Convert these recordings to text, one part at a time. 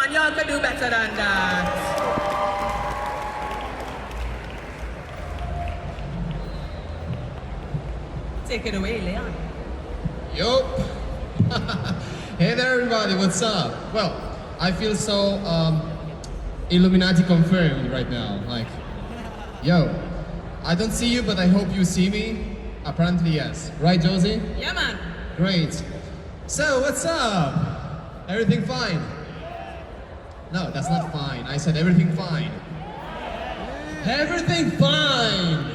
on, y'all can do better than that. Take it away, Leon. Yup. Hey there, everybody. What's up? Well, I feel so Illuminati confirmed right now. Like, yo, I don't see you, but I hope you see me. Apparently, yes. Right, Josie? Yeah, man. Great. So, what's up? Everything fine? No, that's not fine. I said everything fine. Everything fine!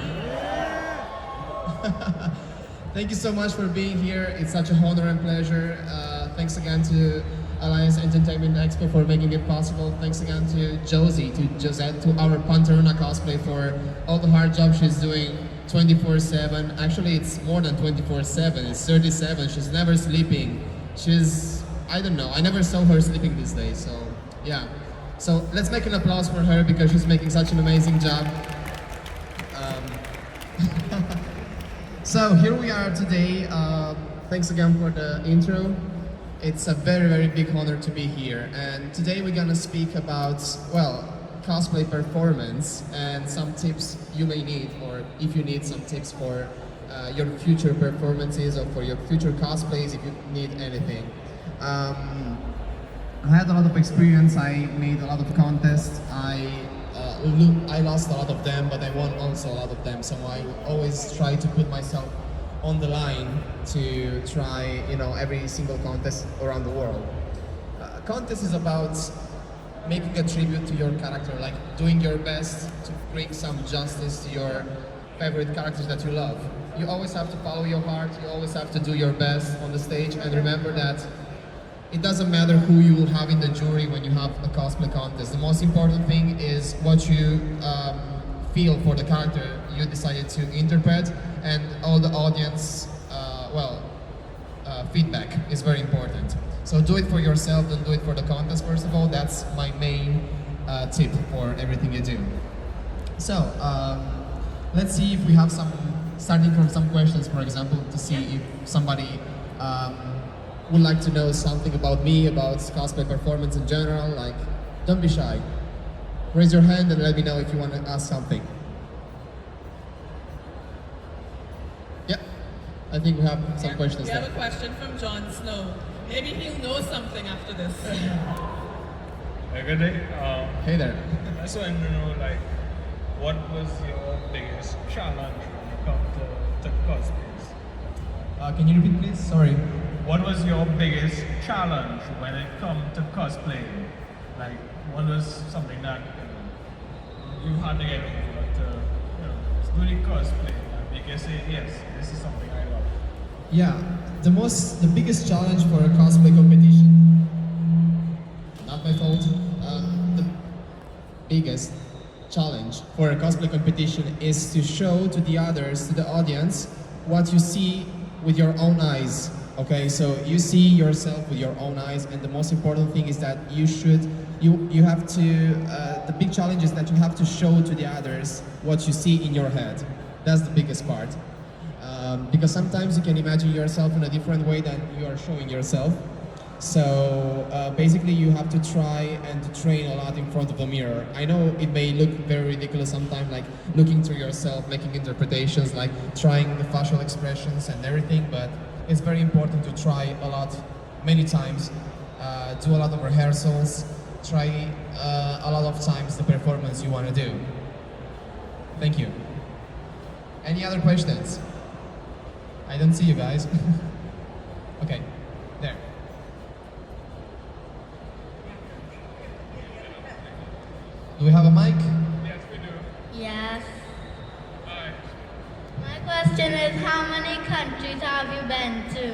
Thank you so much for being here. It's such a honor and pleasure. Thanks again to Alias Entertainment Expo for making it possible. Thanks again to Josie, to Josette, to our Panteruna Cosplay for all the hard job she's doing 24/7. Actually, it's more than 24/7. It's 37. She's never sleeping. I don't know. I never saw her sleeping these days. So, yeah. So let's make an applause for her because she's making such an amazing job. So here we are today. Thanks again for the intro. It's a very, very big honor to be here. And today we're gonna speak about, well, cosplay performance and some tips you may need, or if you need some tips for your future performances or for your future cosplays, if you need anything. I had a lot of experience. I made a lot of contests. I lost a lot of them, but I won also a lot of them. So I always try to put myself on the line to try, every single contest around the world. Contest is about making a tribute to your character, like doing your best to bring some justice to your favorite characters that you love. You always have to follow your heart. You always have to do your best on the stage, and remember that it doesn't matter who you will have in the jury when you have a cosplay contest. The most important thing is what you feel for the character you decided to interpret, and all the audience, feedback is very important. So do it for yourself, don't do it for the contest first of all. That's my main tip for everything you do. So let's see if we have starting from some questions, for example, to see if somebody would like to know something about me, about cosplay performance in general. Like, don't be shy. Raise your hand and let me know if you want to ask something. Yeah, I think we have some questions. We have a question from John Snow. Maybe he'll know something after this. Good day. Hey there. I just wanted to know, what was your biggest challenge when it comes to cosplays? Can you repeat, please? Sorry. What was your biggest challenge when it comes to cosplay? What was something that you had to get over to do the cosplay and you can say, yes, this is something I love? Yeah, the biggest challenge for a cosplay competition, not my fault, the biggest challenge for a cosplay competition is to show to the others, to the audience, what you see with your own eyes. Okay, so you see yourself with your own eyes, and the most important thing is that you have to, the big challenge is that you have to show to the others what you see in your head. That's the biggest part. Because sometimes you can imagine yourself in a different way than you are showing yourself. So basically you have to try and to train a lot in front of the mirror. I know it may look very ridiculous sometimes, like looking through yourself, making interpretations, like trying the facial expressions and everything, but it's very important to try a lot, many times, do a lot of rehearsals, try a lot of times the performance you want to do. Thank you. Any other questions? I don't see you guys. Okay, there. Do we have a mic? Yes, we do. Yes. Hi. My question is, how many countries have you been to?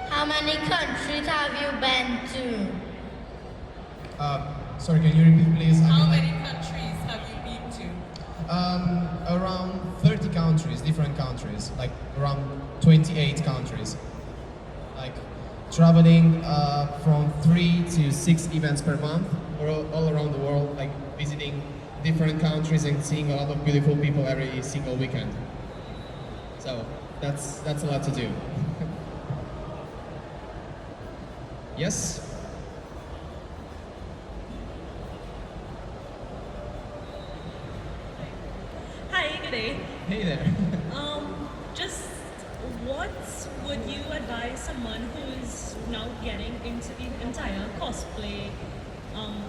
How many countries have you been to? Sorry, can you repeat, please? How many countries have you been to? Around 30 countries, different countries, like around 28 countries. Like traveling from 3 to 6 events per month, all around the world, like visiting different countries and seeing a lot of beautiful people every single weekend. So that's a lot to do. Yes? Hi, good day. Hey there. Just what would you advise someone who's now getting into the entire cosplay um,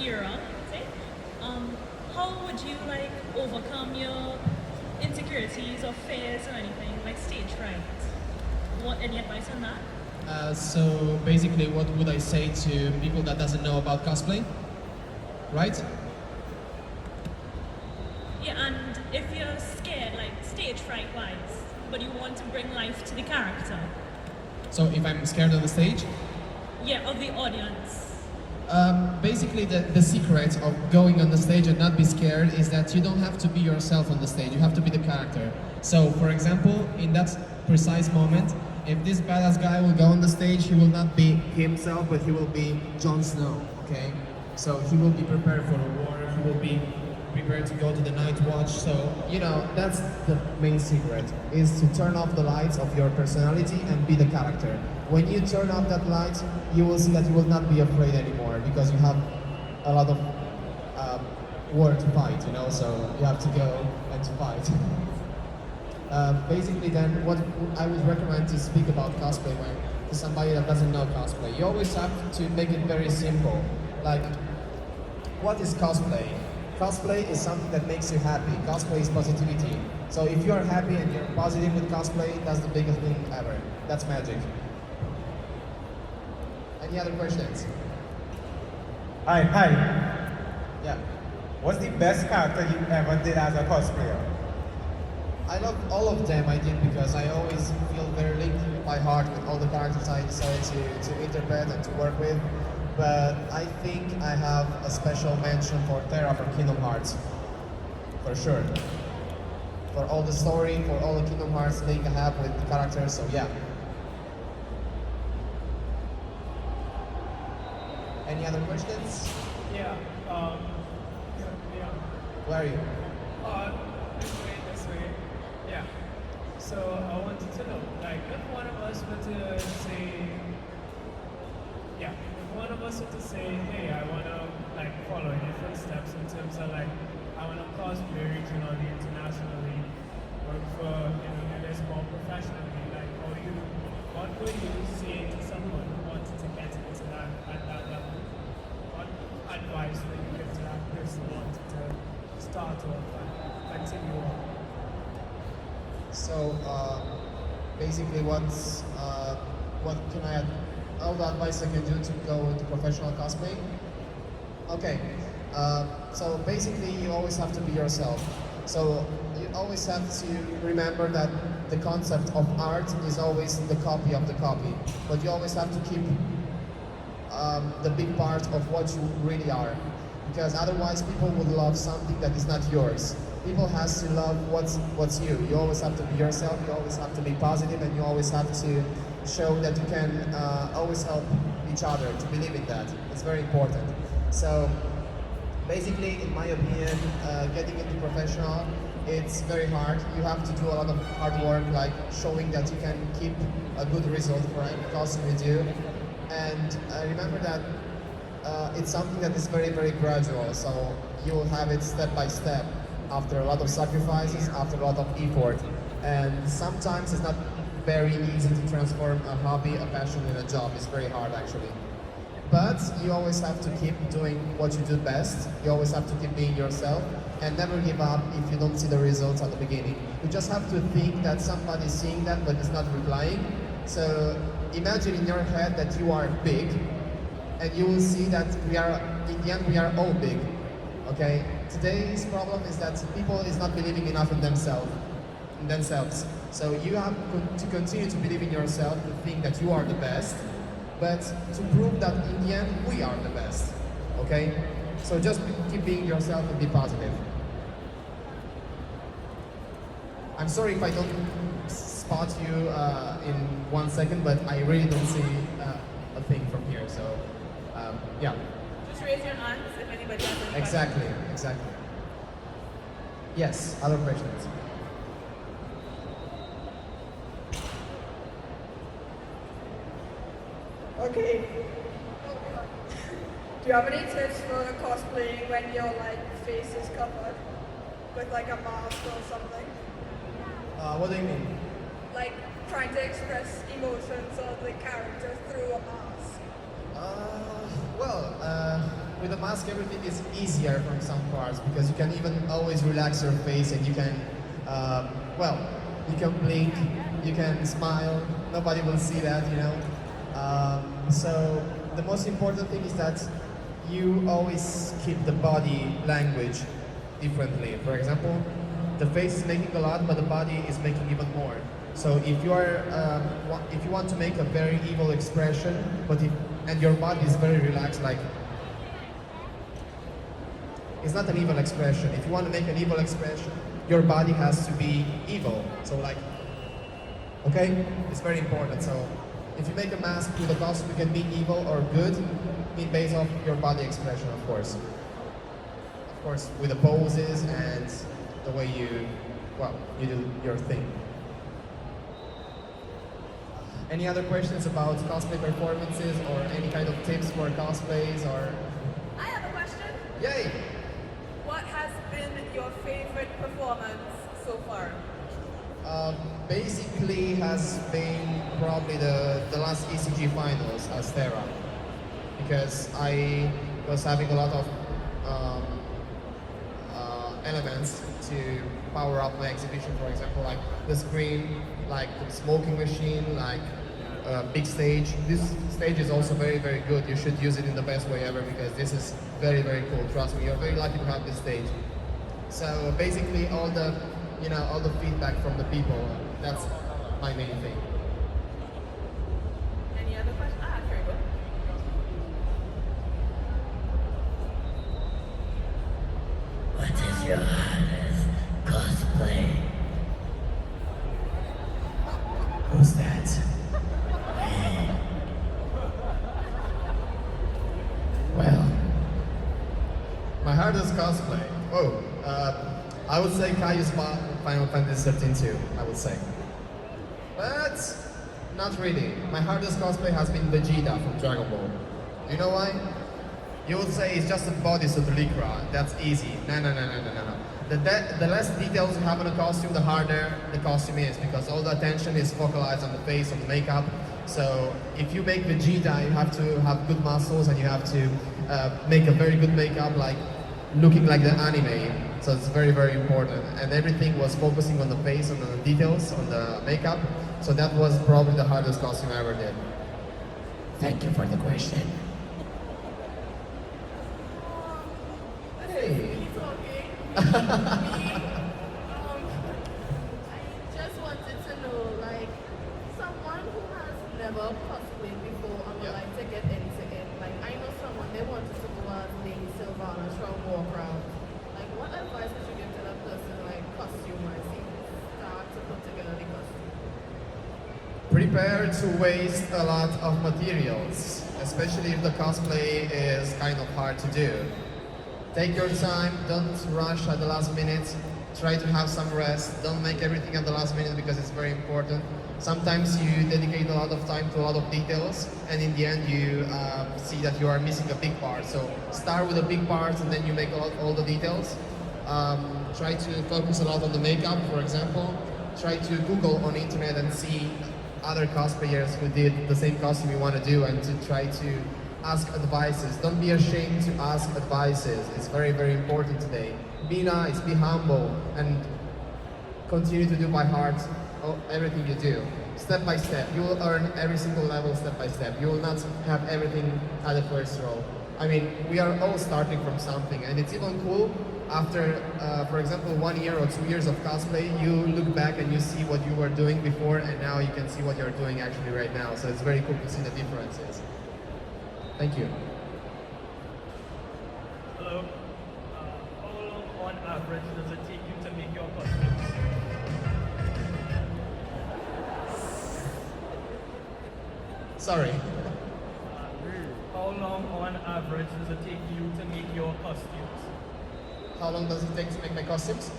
era? Say, how would you like overcome your insecurities or fears or anything like stage fright? What any advice on that? So basically, what would I say to people that doesn't know about cosplay? Right? Yeah, and if you're scared, like stage fright wise, but you want to bring life to the character, So if I'm scared on the stage, yeah, of the audience. basically the secret of going on the stage and not be scared is that you don't have to be yourself on the stage, you have to be the character. So for example, in that precise moment, if this badass guy will go on the stage, he will not be himself, but he will be Jon Snow, okay? So he will be prepared for the war, he will be prepared to go to the night watch. So, you know, that's the main secret, is to turn off the lights of your personality and be the character. When you turn off that light, you will see that you will not be afraid anymore because you have a lot of war to fight, you know, so you have to go and to fight. Basically then, what I would recommend to speak about cosplay when to somebody that doesn't know cosplay, you always have to make it very simple. Like, what is cosplay? Cosplay is something that makes you happy. Cosplay is positivity. So if you're happy and you're positive with cosplay, that's the biggest thing ever. That's magic. Any other questions? Hi. Yeah. What's the best character you ever did as a cosplayer? I love all of them I did because I always feel very linked by heart with all the characters I decided to interpret and to work with. But I think I have a special mention for Terra from Kingdom Hearts. For sure. For all the story, for all the Kingdom Hearts link I have with the characters, so yeah. Any other questions? Yeah. Where are you? This way. Yeah. So I wanted to know, like, if one of us were to say, if one of us were to say, hey, I want to like follow in your footsteps in terms of like, I want to cosplay regionally, internationally, work for, do this more professionally, like, what would you say to someone who wanted to get into that at that level? What advice would you give to that person who wanted to start off and continue on? So basically, what can I? All the advice I can do to go into professional cosplay? Okay. So basically, you always have to be yourself. So you always have to remember that the concept of art is always the copy of the copy, but you always have to keep the big part of what you really are, because otherwise people would love something that is not yours. People has to love what's you. You always have to be yourself, you always have to be positive, and you always have to show that you can always help each other, to believe in that. It's very important. So basically, in my opinion, getting into professional, it's very hard. You have to do a lot of hard work, like showing that you can keep a good result for any costume you do. And remember that it's something that is very, very gradual. So you will have it step by step, after a lot of sacrifices, after a lot of effort. And sometimes it's not very easy to transform a hobby, a passion in a job. It's very hard actually. But you always have to keep doing what you do best. You always have to keep being yourself and never give up if you don't see the results at the beginning. You just have to think that somebody's seeing that but is not replying. So imagine in your head that you are big, and you will see that in the end we are all big. Okay? Today's problem is that people is not believing enough in themselves. So you have to continue to believe in yourself, to think that you are the best, but to prove that in the end we are the best. Okay? So just keep being yourself and be positive. I'm sorry if I don't spot you in 1 second, but I really don't see a thing from here. So yeah. Just raise your hands if anybody has any Exactly. Yes, other questions? Okay. Do you have any tips for cosplaying when your like face is covered with like a mask or something? What do you mean? Like trying to express emotions of the character through a mask. With a mask everything is easier from some parts because you can even always relax your face and you can, you can blink, you can smile, nobody will see that, you know. So the most important thing is that you always keep the body language differently. For example, the face is making a lot, but the body is making even more. So if you are, if you want to make a very evil expression, and your body is very relaxed, like it's not an evil expression. If you want to make an evil expression, your body has to be evil. So like, okay, it's very important. So if you make a mask with a costume, you can be evil or good, based off your body expression, of course. Of course, with the poses and the way you do your thing. Any other questions about cosplay performances or any kind of tips for cosplays or? I have a question. Yay! What has been your favorite performance so far? Basically has been probably the last ECG finals as Terra, because I was having a lot of elements to power up my exhibition. For example, like the screen, like the smoking machine, like big stage. This stage is also very, very good. You should use it in the best way ever because this is very, very cool. Trust me, you're very lucky to have this stage. So basically, all the feedback from the people. That's my main thing. Any other questions? Here we go. What is your hardest cosplay? Who's that? Well, my hardest cosplay. I would say Kai's Final Fantasy 13 too. I would say, but not really. My hardest cosplay has been Vegeta from Dragon Ball. You know why? You would say it's just a bodysuit Lycra. That's easy. No. The less details you have on a costume, the harder the costume is because all the attention is focalized on the face, on the makeup. So if you make Vegeta, you have to have good muscles and you have to make a very good makeup, like looking like the anime. So it's very, very important. And everything was focusing on the face, on the details, on the makeup. So that was probably the hardest costume I ever did. Thank you for the question. Hey. I just wanted to know, like, someone who has never cosplayed before and would like to get into it. Like, I know someone, they wanted to go as Lady Sylvana from Warcraft. Like, what advice would you give to that person, like, costume-wise, start to put together the costume? Prepare to waste a lot of materials, especially if the cosplay is kind of hard to do. Take your time, don't rush at the last minute, try to have some rest, don't make everything at the last minute because it's very important. Sometimes you dedicate a lot of time to a lot of details and in the end you see that you are missing a big part. So start with the big parts and then you make all the details. Try to focus a lot on the makeup, for example. Try to Google on the internet and see other cosplayers who did the same costume you want to do and to try to ask advices. Don't be ashamed to ask advices. It's very, very important today. Be nice, be humble, and continue to do by heart everything you do. Step by step. You will earn every single level step by step. You will not have everything at the first row. I mean, we are all starting from something, and it's even cool after, for example, 1 year or 2 years of cosplay, you look back and you see what you were doing before, and now you can see what you're doing actually right now. So it's very cool to see the differences. Thank you. Hello. How long on average does it take you to make your costumes? Sorry. How long on average does it take you to make your costumes? How long does it take to make my costumes?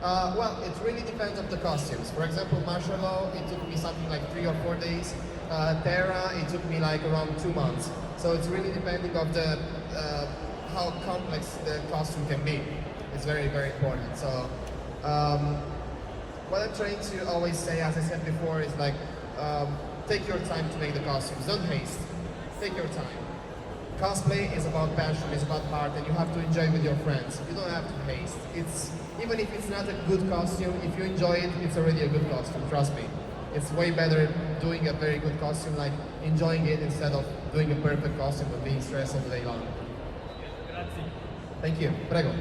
Well, it really depends on the costumes. For example, martial law, it took me something like 3 or 4 days. Terra, it took me like around 2 months. So it's really depending of the how complex the costume can be. It's very, very important. So what I'm trying to always say, as I said before, is like take your time to make the costumes. Don't haste. Take your time. Cosplay is about passion, it's about heart, and you have to enjoy with your friends. You don't have to haste. It's even if it's not a good costume, if you enjoy it, it's already a good costume. Trust me. It's way better doing a very good costume, like enjoying it instead of doing a perfect costume and being stressed all the day long. Thank you. Prego.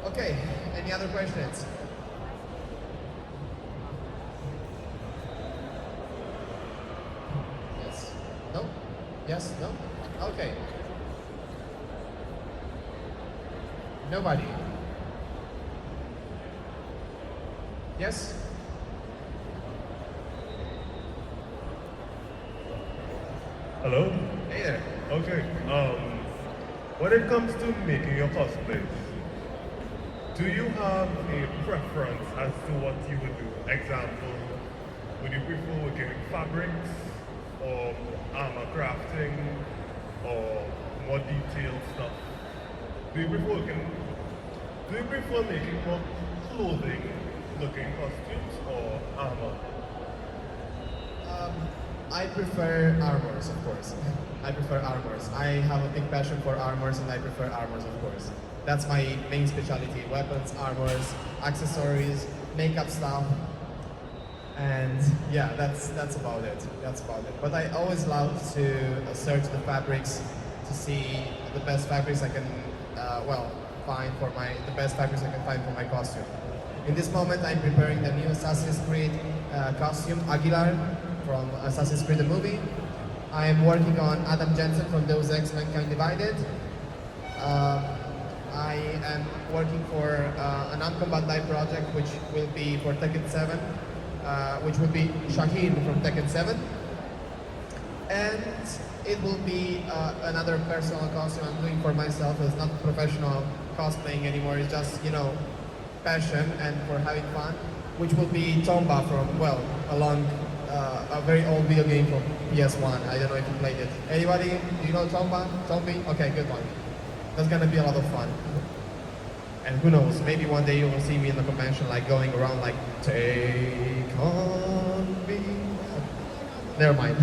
Okay. Any other questions? No? Yes? No? Okay. Nobody? Yes? Hello? Hey there. Okay, when it comes to making your cosplays, do you have a preference as to what you would do? Example, would you prefer working with fabrics, or armor crafting, or more detailed stuff? Do you prefer making more clothing looking costumes or armor? I prefer armors, of course. I prefer armors. I have a big passion for armors and I prefer armors, of course. That's my main specialty. Weapons, armors, accessories, makeup stuff. And yeah, that's about it. That's about it. But I always love to search the fabrics to see the best fabrics I can, find for the best fabrics I can find for my costume. In this moment, I'm preparing the new Assassin's Creed costume, Aguilar, from Assassin's Creed the movie. I am working on Adam Jensen from Deus Ex Mankind Divided. I am working for an non-combat live project which will be for Tekken 7, which will be Shaheen from Tekken 7. And it will be another personal costume I'm doing for myself. It's not professional cosplaying anymore, it's just, passion and for having fun, which will be Tomba from, a very old video game from PS1. I don't know if you played it. Anybody? Do you know Tomba? Tombi? Okay, good one. That's gonna be a lot of fun. And who knows, maybe one day you will see me in the convention like going around like, take on me. Never mind.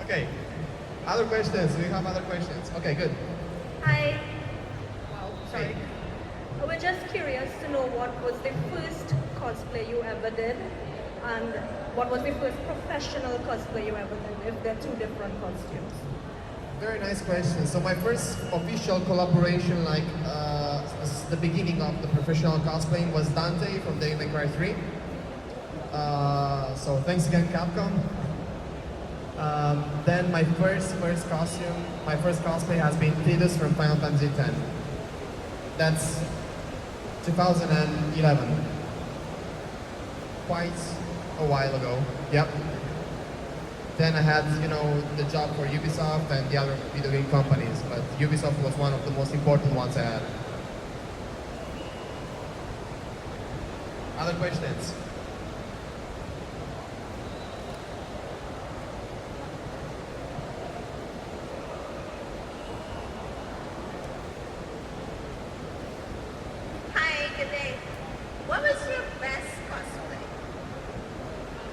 Okay, other questions? Do you have other questions? Okay, good. Hi. Wow, sorry. I was just curious to know what was the first cosplay you ever did and what was the first professional cosplay you ever did, if they're two different costumes. Very nice question. So my first official collaboration, the beginning of the professional cosplaying, was Dante from Devil May Cry 3. So thanks again, Capcom. Then my first costume, my first cosplay has been Tidus from Final Fantasy X. That's 2011. Quite a while ago. Yep. Then I had, the job for Ubisoft and the other video game companies, but Ubisoft was one of the most important ones I had. Other questions? Hi, good day. What was your best cosplay?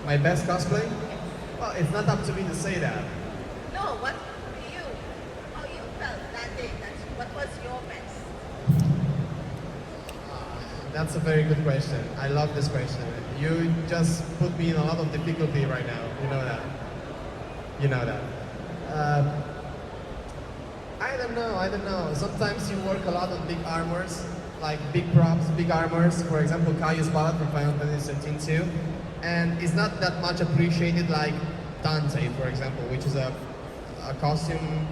My best cosplay? Well, it's not up to me to say that. No, how you felt that day? What was your best? That's a very good question. I love this question. You just put me in a lot of difficulty right now. You know that. I don't know. Sometimes you work a lot on big armors, like big props, big armors. For example, Caius Ballad from Final Fantasy 13 too. And it's not that much appreciated like Dante, for example, which is a costume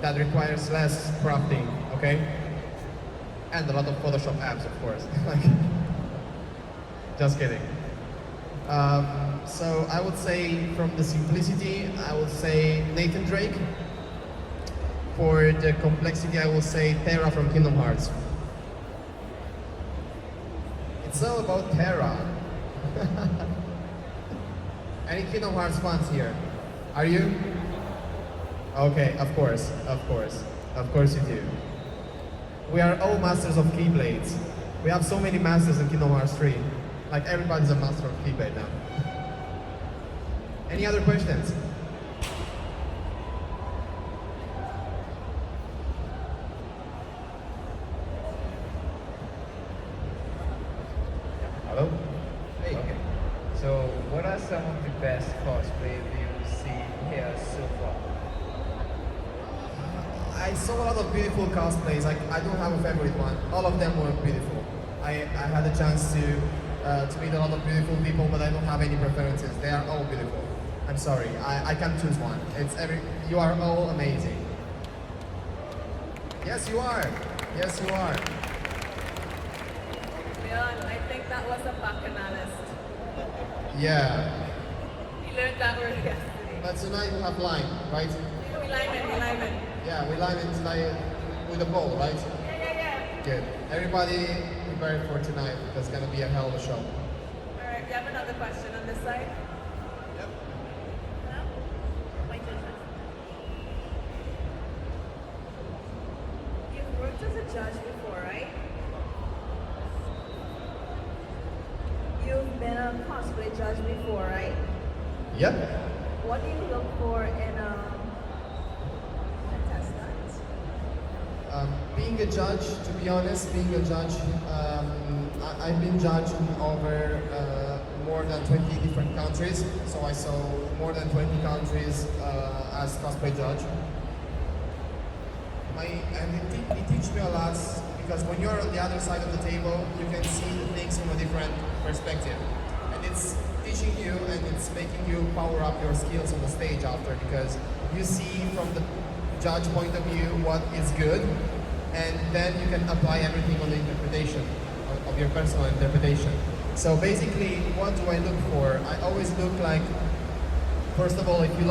that requires less crafting, okay? And a lot of Photoshop apps, of course. Just kidding. So I would say from the simplicity, I would say Nathan Drake For the complexity, I will say Terra from Kingdom Hearts. It's all about Terra. Any Kingdom Hearts fans here? Are you? Okay, of course you do. We are all masters of Keyblades. We have so many masters in Kingdom Hearts 3. Like everybody's a master of Keyblade now. Any other questions? Hello? Hey. Okay. So, what are some of the best cosplay you've seen here so far? I saw a lot of beautiful cosplays. I don't have a favorite one. All of them were beautiful. I had a chance to meet a lot of beautiful people, but I don't have any preferences. They are all beautiful. I'm sorry, I can't choose one. You are all amazing. Yes, you are. Yes, you are. Leon, I think that was a bacchanalist. Yeah. We learned that word yesterday. But tonight we have lime, right? We lime it. Yeah, we lime it tonight with a bowl, right? Yeah. Good. Everybody prepared for tonight. That's gonna be a hell of a show. Alright, we have another question on this side. Yep. You've worked as a judge before, right? You've been a cosplay judge before, right? Yep. What do you look for in a contestant? Being a judge, to be honest, I've been judging over more than 20 different countries, so I saw more than 20 countries as cosplay judge. It teaches me a lot because when you're on the other side of the table, you can see the things from a different perspective. And it's teaching you and it's making you power up your skills on the stage after because you see from the judge point of view what is good and then you can apply everything on the interpretation of your personal interpretation. So basically, what do I look for? I always look like, first of all, if you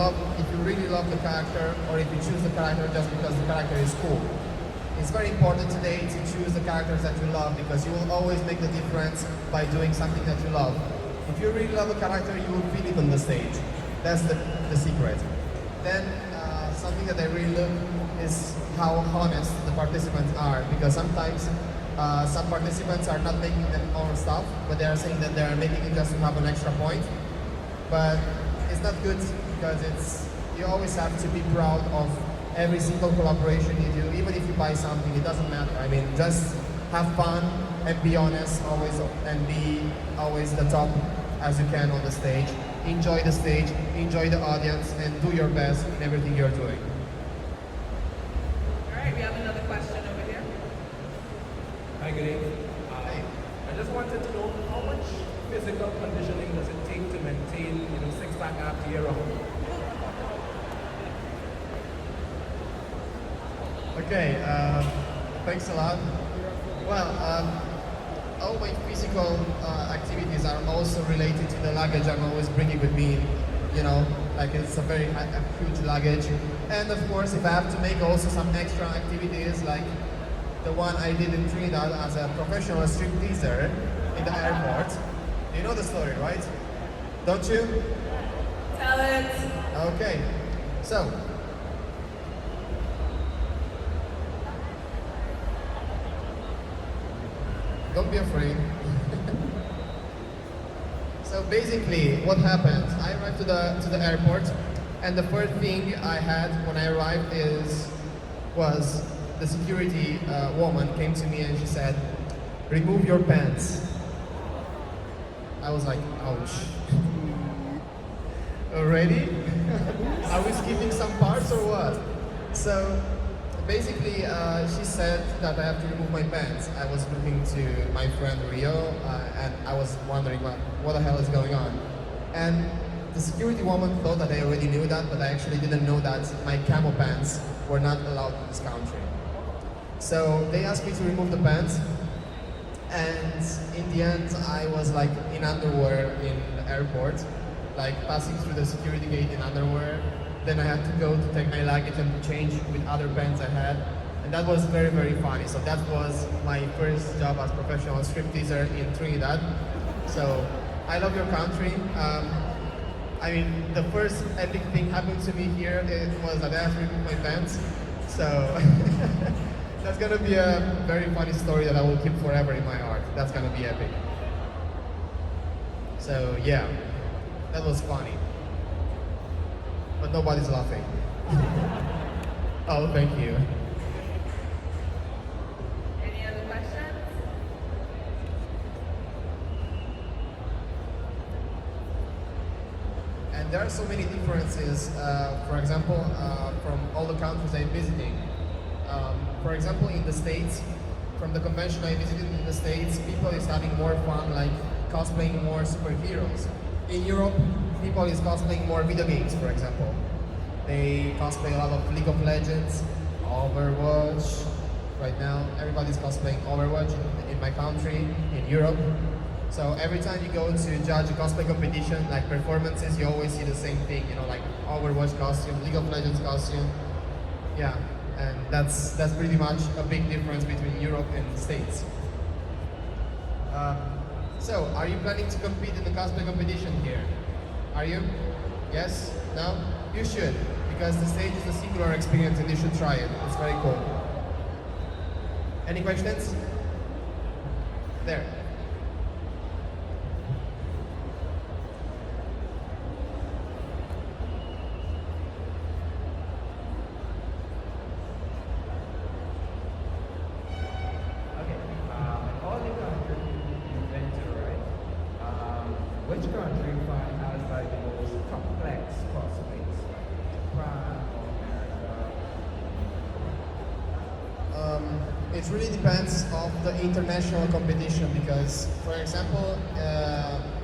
really love the character or if you choose the character just because the character is cool. It's very important today to choose the characters that you love because you will always make the difference by doing something that you love. If you really love a character, you will feel it on the stage. That's the secret. Then something that I really look is how honest the participants are because sometimes some participants are not making their own stuff, but they are saying that they are making it just to have an extra point. But it's not good because you always have to be proud of every single collaboration you do, even if you buy something, it doesn't matter. I mean, just have fun and be honest always and be always the top as you can on the stage. Enjoy the stage, enjoy the audience, and do your best in everything you're doing. Alright, we have another question over here. Hi, good evening. I just wanted to know how much physical conditioning does it take to maintain, six-pack after year round? Okay, thanks a lot. Well, all my physical activities are also related to the luggage I'm always bringing with me. Like it's a huge luggage. And of course, if I have to make also some extra activities, like the one I did in Trinidad as a professional stripteaser in the airport. You know the story, right? Don't you? Tell it. Okay, so. Don't be afraid. So basically, what happened? I arrived to the airport, and the first thing I had when I arrived was the security woman came to me and she said, "Remove your pants." I was like, ouch. Already? Are we skipping some parts or what? So basically, she said that I have to remove my pants. I was looking to my friend Rio, and I was wondering what the hell is going on. And the security woman thought that I already knew that, but I actually didn't know that my camo pants were not allowed in this country. So they asked me to remove the pants, and in the end, I was like in underwear in the airport, like passing through the security gate in underwear. then I had to go to take my luggage and change with other bands I had. And that was very, very funny. So that was my first job as professional stripteaser in Trinidad. So I love your country. I mean, the first epic thing happened to me here, it was that I had to remove my pants. So that's gonna be a very funny story that I will keep forever in my heart. That's gonna be epic. So yeah, that was funny. But nobody's laughing. Oh, thank you. Any other questions? And there are so many differences, for example, from all the countries I'm visiting. For example, in the States, from the convention I visited in the States, people is having more fun, like cosplaying more superheroes. In Europe, people is cosplaying more video games, for example. They cosplay a lot of League of Legends, Overwatch. Right now, everybody's cosplaying Overwatch in my country, in Europe. So every time you go to judge a cosplay competition, like performances, you always see the same thing, you know, like Overwatch costume, League of Legends costume. Yeah, and that's pretty much a big difference between Europe and the States. So, are you planning to compete in the cosplay competition here? Are you? Yes? No? You should, because the stage is a singular experience and you should try it. It's very cool. Any questions? There. All the countries you've been to, right? Which country you find has like the most complex cosplays? Japan or America? It really depends on the international competition because, for example,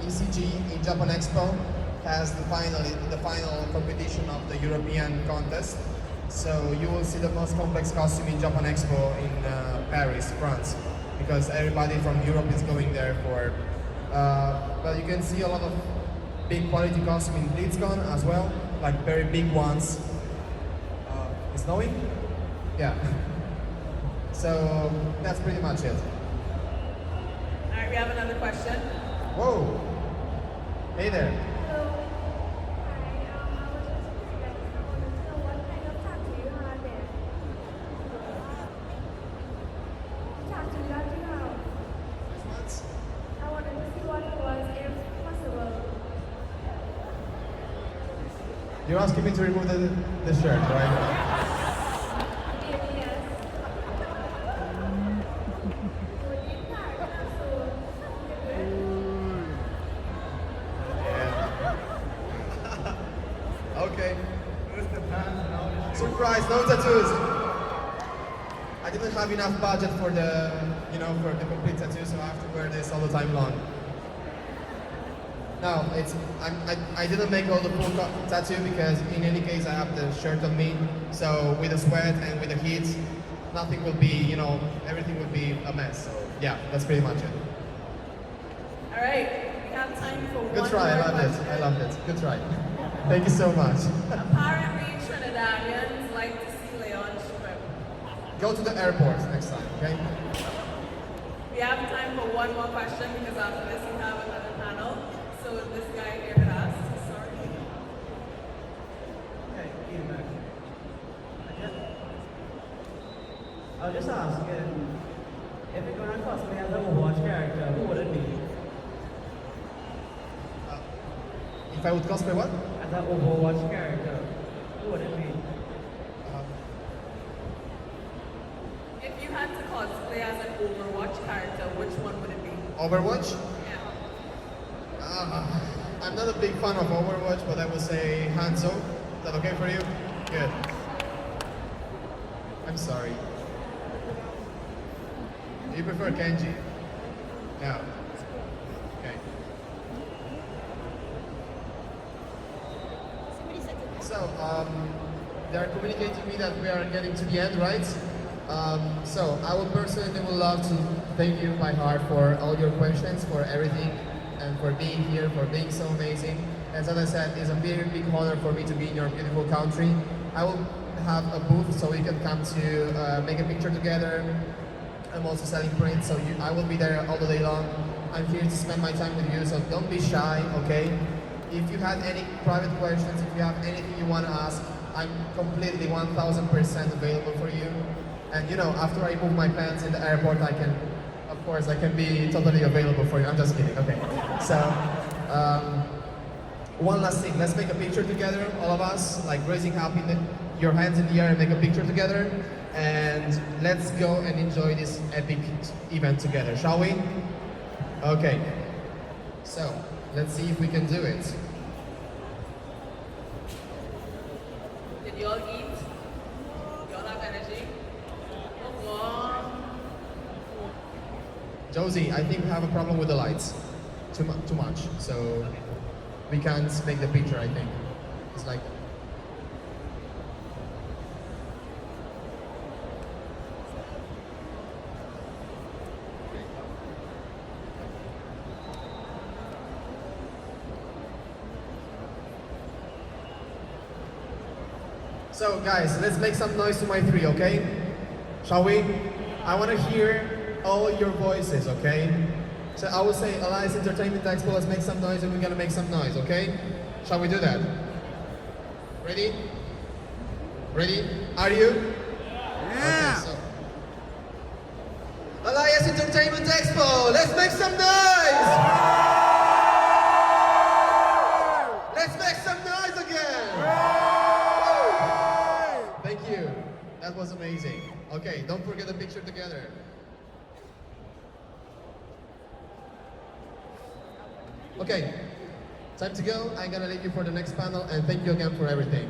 ECG in Japan Expo has the final competition of the European contest. So you will see the most complex costume in Japan Expo in Paris, France, because everybody from Europe is going there for. But you can see a lot of big quality costume in BlitzCon as well, like very big ones. It's snowing? Yeah. So that's pretty much it. All right, we have another question. Whoa! Hey there. You're asking me to remove the shirt, right? Okay. Surprise, no tattoos. I didn't have enough budget for the, for the complete tattoo, so I have to wear this all the time long. No, I didn't make all the full tattoo because in any case I have the shirt on me, so with the sweat and with the heat, nothing will be, everything will be a mess. So yeah, that's pretty much it. All right, we have time for Good one try, I more loved question. it. I loved it. Good try. Thank you so much. Apparently, Trinidadians like to see Leon strip. Go to the airport next time, okay? We have time for one more question because after this we have another panel. So this guy here had asked. Sorry. Okay, Ian. I was just asking, if you're going to cosplay as an Overwatch character, who would it be? If I would cosplay what? As an Overwatch character, who would it be? If you had to cosplay as an Overwatch character, which one would it be? Overwatch? Yeah. I'm not a big fan of Overwatch, but I would say Hanzo. Is that okay for you? Good. I'm sorry. Do you prefer Kenji? No. Okay. So, they're communicating me that we are getting to the end, right? So, I would personally would love to thank you by heart for all your questions, for everything, and for being here, for being so amazing. As I said, it's a very big honor for me to be in your beautiful country. I will have a booth so you can come to make a picture together. I'm also selling prints, so I will be there all the day long. I'm here to spend my time with you, so don't be shy, okay? If you have any private questions, if you have anything you want to ask, I'm completely 1000% available for you. And you know, after I move my pants in the airport, I can be totally available for you. I'm just kidding, okay? So, one last thing, let's make a picture together, all of us, like raising up your hands in the air and make a picture together. And let's go and enjoy this epic event together, shall we? Okay, so let's see if we can do it. Did you all eat? You all have energy? Josie, I think we have a problem with the lights. Too much, so we can't make the picture, I think. It's like... So guys, let's make some noise to my three, okay? Shall we? I want to hear all your voices, okay? So I will say, Alias Entertainment Expo, let's make some noise, and we're gonna make some noise, okay? Shall we do that? Ready? Ready? Are you? Yeah! Okay, so. Alias Entertainment Expo, let's make some noise! Let's make some noise again! Thank you. That was amazing. Okay, don't forget the picture together. Okay, time to go. I'm gonna leave you for the next panel, and thank you again for everything.